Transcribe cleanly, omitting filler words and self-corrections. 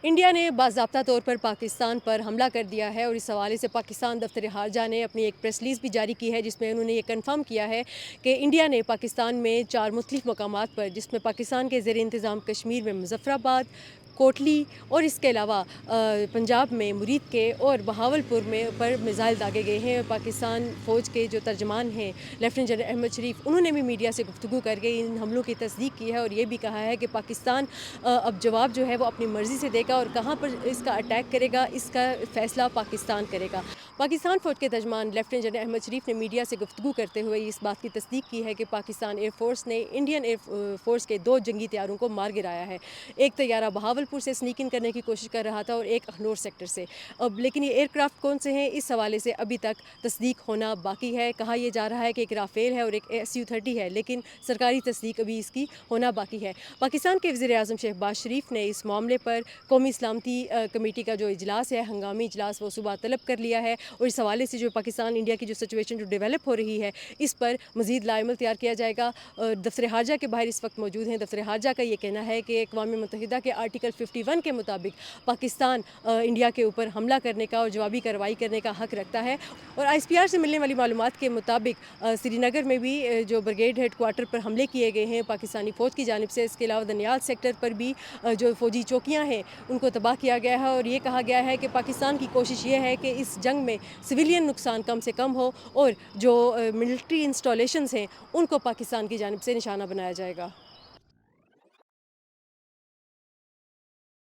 India نے باضابطہ طور پر پاکستان پر حملہ کر دیا ہے اور اس حوالے سے پاکستان دفتر خارجہ نے اپنی ایک پریس ریلیز بھی جاری کی ہے جس میں انہوں نے یہ کنفرم کیا ہے کہ انڈیا نے پاکستان میں 4 مختلف مقامات پر، جس میں پاکستان کے زیر انتظام کشمیر میں مظفر آباد، کوٹلی اور اس کے علاوہ پنجاب میں مرید کے اور بہاولپور میں پر میزائل داغے گئے ہیں۔ پاکستان فوج کے جو ترجمان ہیں لیفٹیننٹ جنرل احمد شریف، انہوں نے بھی میڈیا سے گفتگو کر کے ان حملوں کی تصدیق کی ہے اور یہ بھی کہا ہے کہ پاکستان اب جواب جو ہے وہ اپنی مرضی سے دے گا اور کہاں پر اس کا اٹیک کرے گا اس کا فیصلہ پاکستان کرے گا۔ پاکستان فوج کے ترجمان لیفٹیننٹ جنرل احمد شریف نے میڈیا سے گفتگو کرتے ہوئے اس بات کی تصدیق کی ہے کہ پاکستان ایئر فورس نے انڈین ایئر فورس کے 2 جنگی طیاروں کو مار گرایا ہے۔ ایک طیارہ بہاولپور سے سنیک ان کرنے کی کوشش کر رہا تھا اور ایک اخنور سیکٹر سے۔ لیکن یہ ایئر کرافٹ کون سے ہیں، اس حوالے سے ابھی تک تصدیق ہونا باقی ہے۔ کہا یہ جا رہا ہے کہ ایک رافیل ہے اور ایک Su-30 ہے، لیکن سرکاری تصدیق ابھی اس کی ہونا باقی ہے۔ پاکستان کے وزیر اعظم شہباز شریف نے اس معاملے پر قومی سلامتی کمیٹی کا جو اجلاس ہے، ہنگامی اجلاس، وہ صبح طلب کر لیا ہے اور اس حوالے سے جو پاکستان انڈیا کی جو سچویشن جو ڈیولپ ہو رہی ہے اس پر مزید لائمل تیار کیا جائے گا۔ دفتر خارجہ کے باہر اس وقت موجود ہیں۔ دفتر خارجہ کا یہ کہنا ہے کہ اقوام متحدہ کے آرٹیکل 51 کے مطابق پاکستان انڈیا کے اوپر حملہ کرنے کا اور جوابی کارروائی کرنے کا حق رکھتا ہے۔ اور ISPR سے ملنے والی معلومات کے مطابق سری نگر میں بھی جو بریگیڈ ہیڈ کوارٹر پر حملے کیے گئے ہیں پاکستانی فوج کی جانب سے۔ اس کے علاوہ دنیال سیکٹر پر بھی جو فوجی چوکیاں ہیں ان کو تباہ کیا گیا ہے اور یہ کہا گیا ہے کہ پاکستان کی کوشش یہ ہے کہ اس جنگ میں سویلین نقصان کم سے کم ہو اور جو ملٹری انسٹالیشنز ہیں ان کو پاکستان کی جانب سے نشانہ بنایا جائے گا۔